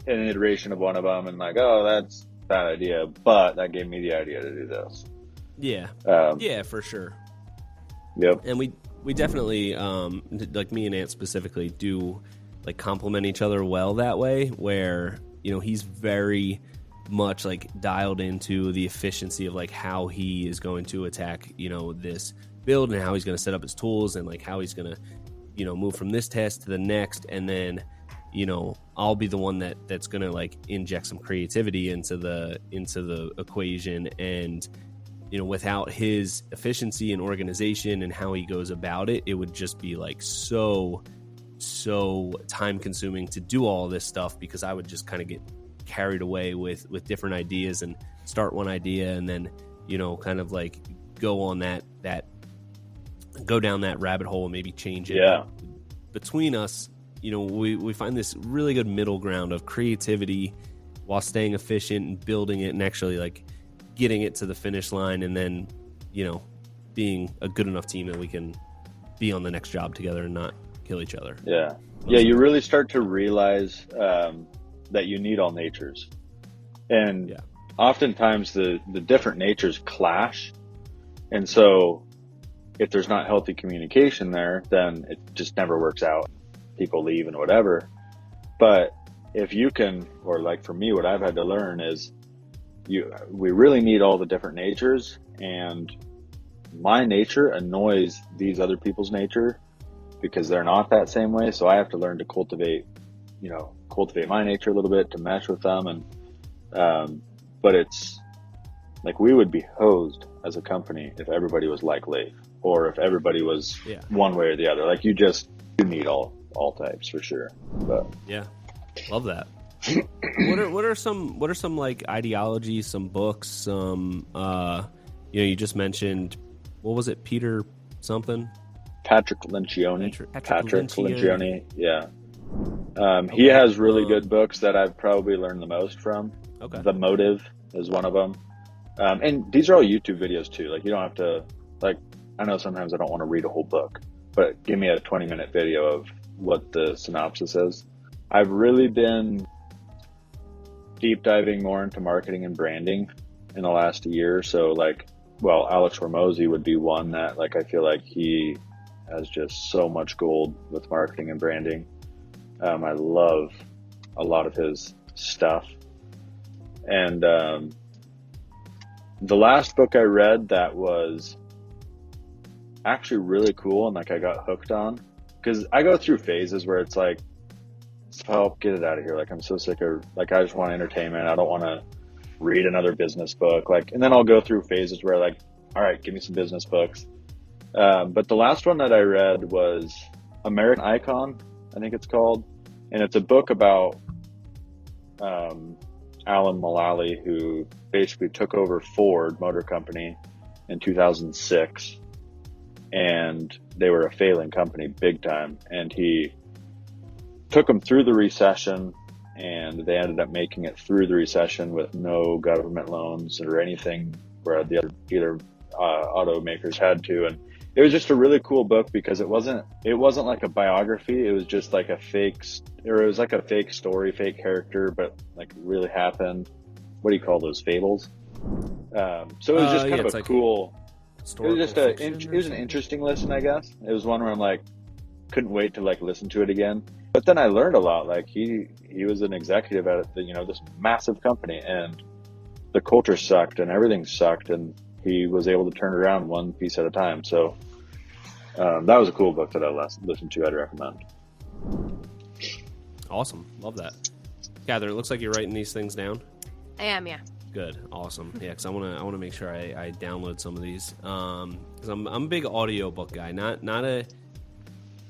an iteration of one of them and like, oh, that's a bad idea, but that gave me the idea to do this. Yeah. Yeah, for sure. Yep. And we definitely, like me and Ant specifically, do like complement each other well that way, where, he's very much like dialed into the efficiency of like how he is going to attack, this build and how he's going to set up his tools and like how he's going to, move from this test to the next. And then, I'll be the one that's going to like inject some creativity into the equation. And, without his efficiency and organization and how he goes about it, it would just be like so time consuming to do all this stuff, because I would just kind of get carried away with different ideas and start one idea and then, kind of like go down that rabbit hole and maybe change it. Yeah. Between us, we find this really good middle ground of creativity while staying efficient and building it and actually like getting it to the finish line, and then, being a good enough team that we can be on the next job together and not kill each other. Yeah. Yeah. You really start to realize, that you need all natures, and oftentimes the different natures clash. And so if there's not healthy communication there, then it just never works out. People leave and whatever. But if you can, or like for me, what I've had to learn is we really need all the different natures, and my nature annoys these other people's nature because they're not that same way. So I have to learn to cultivate my nature a little bit to mesh with them. And, but it's like, we would be hosed as a company if everybody was like Leif, or if everybody was one way or the other. Like you need all types for sure. But yeah, love that. What are some like ideologies, some books, some you just mentioned, what was it, Peter something? Patrick Lencioni. Patrick Lencioni. Yeah. Okay. He has really good books that I've probably learned the most from. Okay. The Motive is one of them. And these are all YouTube videos too. Like you don't have to, like, I know sometimes I don't want to read a whole book, but give me a 20-minute video of what the synopsis is. I've really been deep diving more into marketing and branding in the last year. So like, well, Alex Hormozy would be one that like, I feel like he has just so much gold with marketing and branding. I love a lot of his stuff. And the last book I read that was actually really cool and like I got hooked on, because I go through phases where it's like, help, get it out of here. Like I'm so sick of, like, I just want entertainment. I don't want to read another business book. Like, and then I'll go through phases where like, all right, give me some business books. But the last one that I read was American Icon, I think it's called. And it's a book about Alan Mulally, who basically took over Ford Motor Company in 2006. And they were a failing company big time. And he took them through the recession, and they ended up making it through the recession with no government loans or anything where the other automakers had to. And it was just a really cool book because it wasn't like a biography. It was just like a fake story, fake character, but like really happened. What do you call those, fables? So it was just kind of a cool. It was just it was an interesting listen, I guess. It was one where I'm like, couldn't wait to like listen to it again. But then I learned a lot. Like he was an executive at this massive company, and the culture sucked and everything sucked, and he was able to turn it around one piece at a time. So that was a cool book that I listened to. I'd recommend. Awesome, love that. Catherine, it looks like you're writing these things down. I am, yeah. Good, awesome. Yeah, because I want to make sure I download some of these. Because I'm a big audiobook guy. Not a.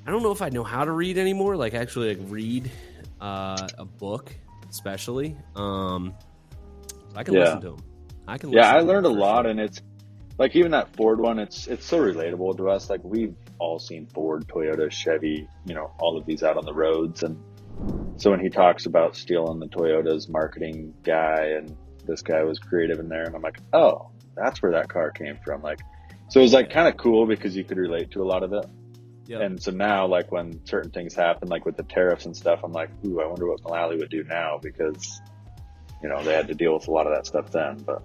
I don't know if I know how to read anymore. Like actually, like read a book, especially. I can listen to them. I can. Yeah, I learned a lot, and it's like even that Ford one. It's so relatable to us. Like we've all seen Ford, Toyota, Chevy. All of these out on the roads, and so when he talks about stealing the Toyota's marketing guy, and this guy was creative in there, and I'm like, oh, that's where that car came from. Like, so it was like kind of cool because you could relate to a lot of it. Yep. And so now, like when certain things happen, like with the tariffs and stuff, I'm like, ooh, I wonder what Mulally would do now, because, they had to deal with a lot of that stuff then. But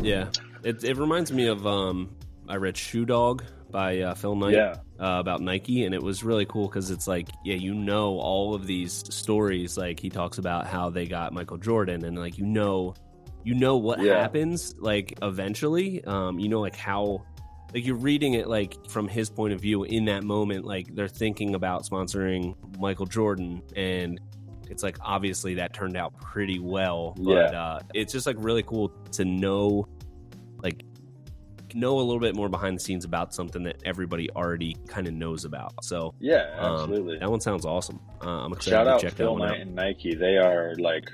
yeah, it reminds me of I read Shoe Dog by Phil Knight about Nike, and it was really cool because it's like, all of these stories. Like he talks about how they got Michael Jordan, and like what happens like eventually. Like how. Like you're reading it like from his point of view in that moment, like they're thinking about sponsoring Michael Jordan, and it's like obviously that turned out pretty well. But it's just like really cool to know a little bit more behind the scenes about something that everybody already kind of knows about. So yeah, absolutely. That one sounds awesome. I'm excited Shout to out check Phil that one Knight out. and Nike. They are like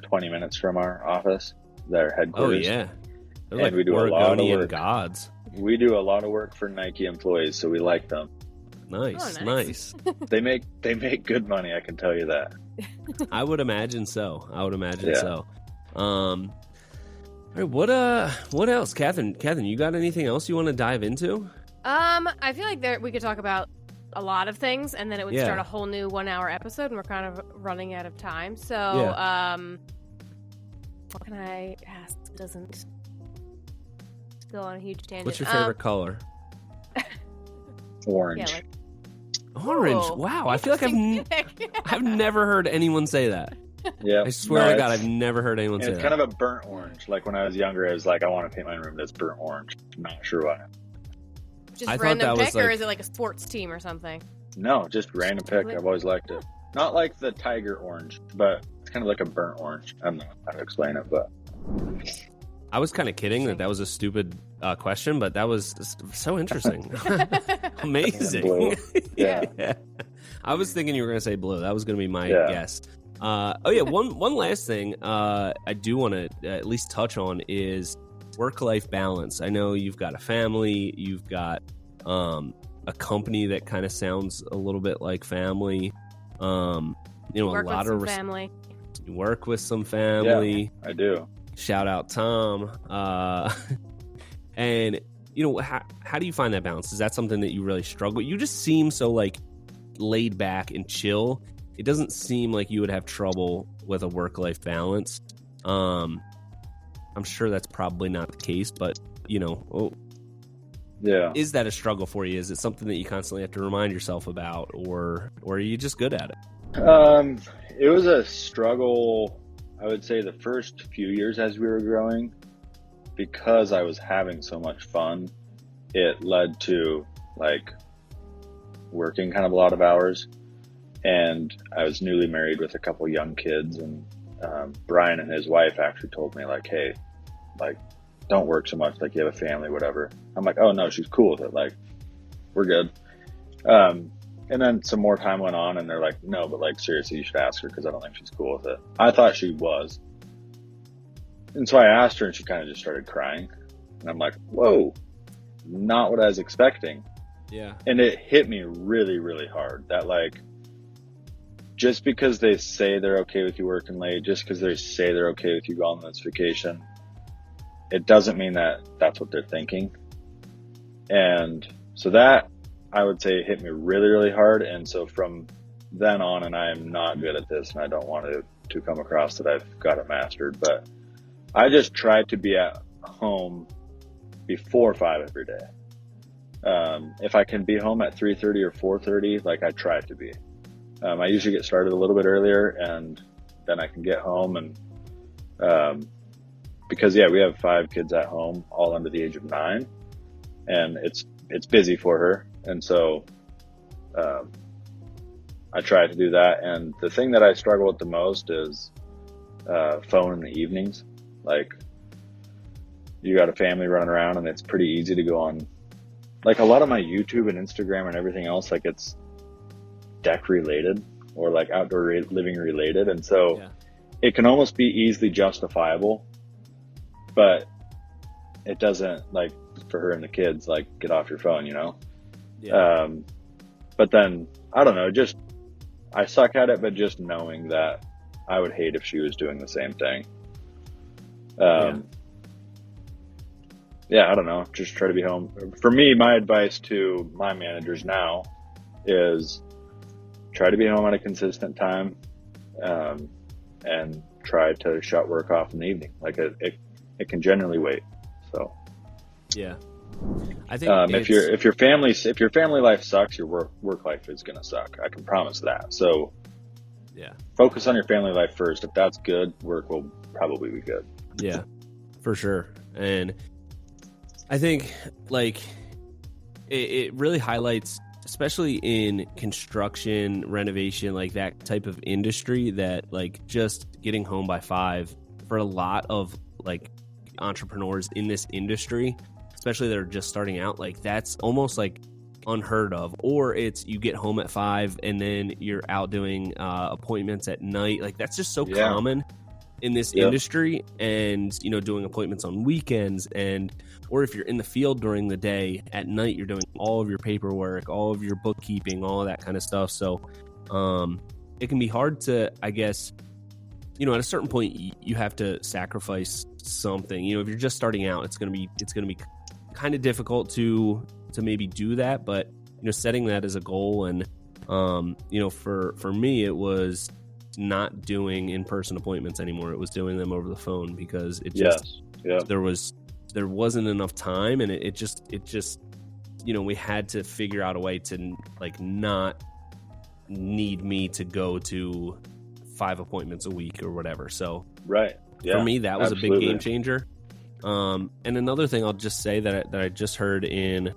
20 minutes from our office, their headquarters. Oh yeah, they're and like we do a lot of work. gods. We do a lot of work for Nike employees, so we like them. Nice. They make good money, I can tell you that. I would imagine so. So. All right, what else, Catherine? Catherine, you got anything else you want to dive into? I feel like we could talk about a lot of things, and then it would start a whole new 1 hour episode, and we're kind of running out of time. So, what can I ask that doesn't go on a huge tangent? What's your favorite color? Orange. Yeah, Orange. Cool. Wow, I feel like I've never heard anyone say that. Yeah, I swear to God, I've never heard anyone say that. It's kind of a burnt orange. Like when I was younger, I was like, I want to paint my room this burnt orange. I'm not sure why. Just random pick, or is it like a sports team or something? No, just random pick. I've always liked it. Not like the tiger orange, but it's kind of like a burnt orange. I don't know how to explain it, but I was kind of kidding that was a stupid question, but that was so interesting. Amazing. Yeah. I was thinking you were going to say blue. That was going to be my guess. One last thing I do want to at least touch on is work-life balance. I know you've got a family, you've got a company that kind of sounds a little bit like family. Work a lot with of family. You work with some family. Yeah, I do. Shout out Tom. And how do you find that balance? Is that something that you really struggle with? You just seem so like laid back and chill. It doesn't seem like you would have trouble with a work-life balance. I'm sure that's probably not the case, but is that a struggle for you? Is it something that you constantly have to remind yourself about, or are you just good at it? It was a struggle, I would say, the first few years as we were growing. because I was having so much fun, it led to like working kind of a lot of hours. And I was newly married with a couple young kids, and Brian and his wife actually told me like, hey, like, don't work so much, like you have a family, whatever. I'm like, oh no, she's cool with it, like we're good. And then some more time went on, and they're like, no, but like seriously, you should ask her, because I don't think she's cool with it. I thought she was, and so I asked her, and she kind of just started crying, and I'm like, whoa, not what I was expecting. Yeah. And it hit me really, really hard that like, just because they say they're okay with you working late, just because they say they're okay with you going on this vacation, it doesn't mean that that's what they're thinking. And so that, I would say, hit me really, really hard. And so from then on, and I am not good at this, and I don't want to come across that I've got it mastered, but I just try to be at home before 5 every day. If I can be home at 3:30 or 4:30, like I try to be. I usually get started a little bit earlier, and then I can get home. And because we have 5 kids at home, all under the age of 9, and it's busy for her. And so I try to do that. And the thing that I struggle with the most is phone in the evenings. Like, you got a family running around, and it's pretty easy to go on. Like, a lot of my YouTube and Instagram and everything else, like, it's deck related or like outdoor living related. And so it can almost be easily justifiable, but it doesn't, like, for her and the kids, like, get off your phone, you know? Yeah. But then, I don't know, just, I suck at it, but just knowing that I would hate if she was doing the same thing. I don't know, just try to be home. For me, my advice to my managers now is try to be home at a consistent time, and try to shut work off in the evening. Like, it can generally wait. So yeah, I think if your family life sucks, your work life is gonna suck. I can promise that. So focus on your family life first. If that's good, work will probably be good. Yeah, for sure. And I think, like, it really highlights, especially in construction, renovation, like that type of industry, that like just getting home by 5 for a lot of like entrepreneurs in this industry, especially that are just starting out, like that's almost like unheard of. Or it's you get home at 5 and then you're out doing appointments at night. Like that's just so common in this industry, and you know, doing appointments on weekends, and or if you're in the field during the day, at night you're doing all of your paperwork, all of your bookkeeping, all of that kind of stuff. So it can be hard to, I guess, you know, at a certain point you have to sacrifice something. You know, if you're just starting out, it's going to be kind of difficult to maybe do that, but you know, setting that as a goal. And you know, for me, it was not doing in-person appointments anymore. It was doing them over the phone, because it just there wasn't enough time, and it just you know, we had to figure out a way to like not need me to go to 5 appointments a week or whatever. So for me, that was a big game changer. And another thing I'll just say that I just heard in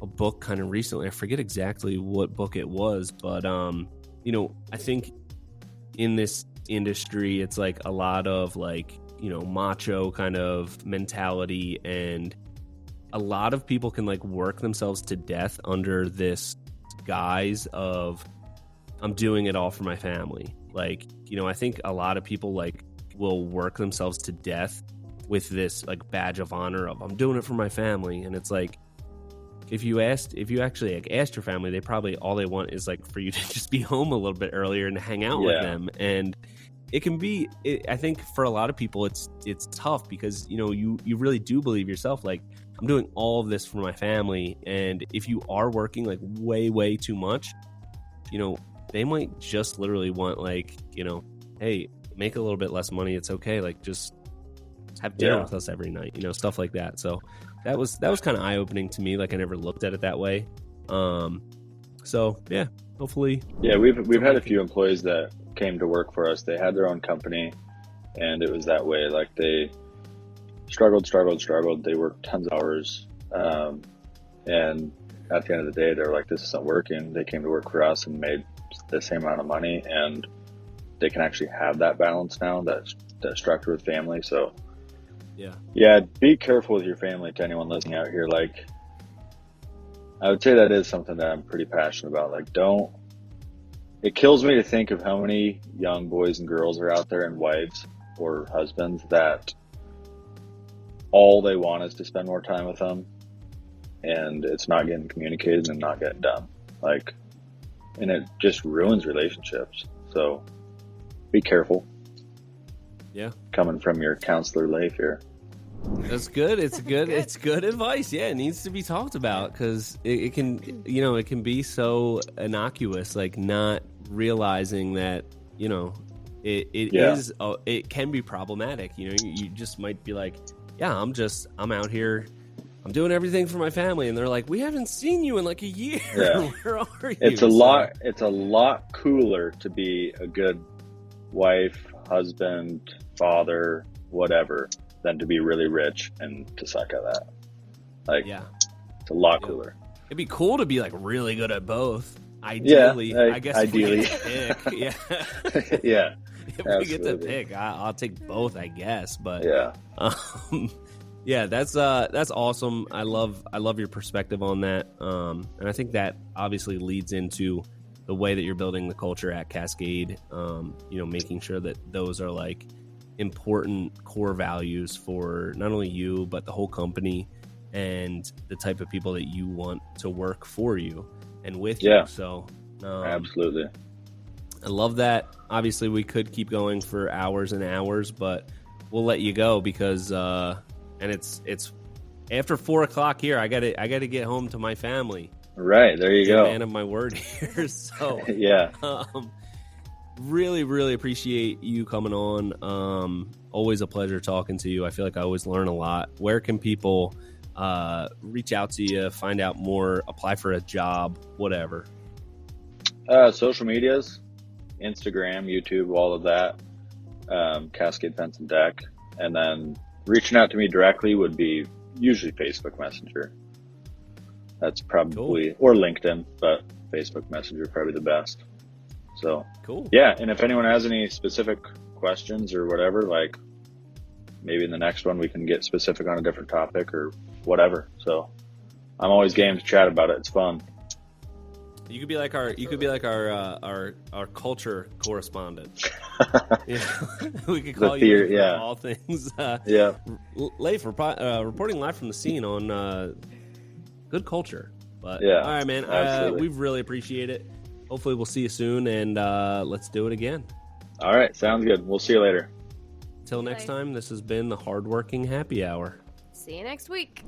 a book kind of recently, I forget exactly what book it was, but you know, I think in this industry, it's like a lot of like, you know, macho kind of mentality, and a lot of people can like work themselves to death under this guise of, I'm doing it all for my family. Like, you know, I think a lot of people like will work themselves to death with this like badge of honor of, I'm doing it for my family. And it's like, if you actually like asked your family, they probably, all they want is like for you to just be home a little bit earlier and hang out with them. And it can be, I think for a lot of people, it's tough, because, you know, you really do believe yourself, like, I'm doing all of this for my family. And if you are working like way too much, you know, they might just literally want like, you know, hey, make a little bit less money. It's okay. Like, just have dinner with us every night, you know, stuff like that. So that was kind of eye opening to me. Like, I never looked at it that way. So yeah, hopefully. Yeah. We've had a few employees that came to work for us. They had their own company, and it was that way. Like, they struggled. They worked tons of hours. And at the end of the day, they're like, this isn't working. They came to work for us and made the same amount of money, and they can actually have that balance now, that structure with family. So yeah, be careful with your family. To anyone listening out here, like, I would say that is something that I'm pretty passionate about. Like, it kills me to think of how many young boys and girls are out there, and wives or husbands, that all they want is to spend more time with them, and it's not getting communicated and not getting done. Like, and it just ruins relationships. So be careful. Yeah. Coming from your counselor Leif here. That's good. It's good. It's good advice. Yeah, it needs to be talked about, because it can, it can be so innocuous, like not realizing that, it is, it can be problematic. You just might be like, yeah, I'm out here, I'm doing everything for my family, and they're like, we haven't seen you in like a year. Yeah. Where are you? It's a lot cooler to be a good wife, husband, father, whatever, than to be really rich and to suck at that. Like, yeah, it's a lot cooler. It'd be cool to be like really good at both. Ideally, I guess. Ideally, pick. Yeah, yeah. If we get to pick, I'll take both, I guess. But yeah, that's awesome. I love your perspective on that, and I think that obviously leads into the way that you're building the culture at Cascade. Making sure that those are like important core values for not only you but the whole company, and the type of people that you want to work for you and with you. So absolutely, I love that. Obviously, we could keep going for hours and hours, but we'll let you go because and it's after 4:00 here. I gotta get home to my family. Right, there you go. Man of my word here. So yeah. Really, really appreciate you coming on. Always a pleasure talking to you. I feel like I always learn a lot. Where can people reach out to you, find out more, apply for a job, whatever? Social medias, Instagram, YouTube, all of that. Cascade Fence and Deck. And then reaching out to me directly would be usually Facebook Messenger. That's probably, or LinkedIn, but Facebook Messenger probably the best. So cool. Yeah, and if anyone has any specific questions or whatever, like maybe in the next one we can get specific on a different topic or whatever. So I'm always game to chat about it. It's fun. You could be like our culture correspondent. We could call you for all things. Leif, reporting live from the scene on good culture. But all right, man. We really appreciate it. Hopefully we'll see you soon, and let's do it again. All right, sounds good. We'll see you later. Till next time, this has been the Hardworking Happy Hour. See you next week.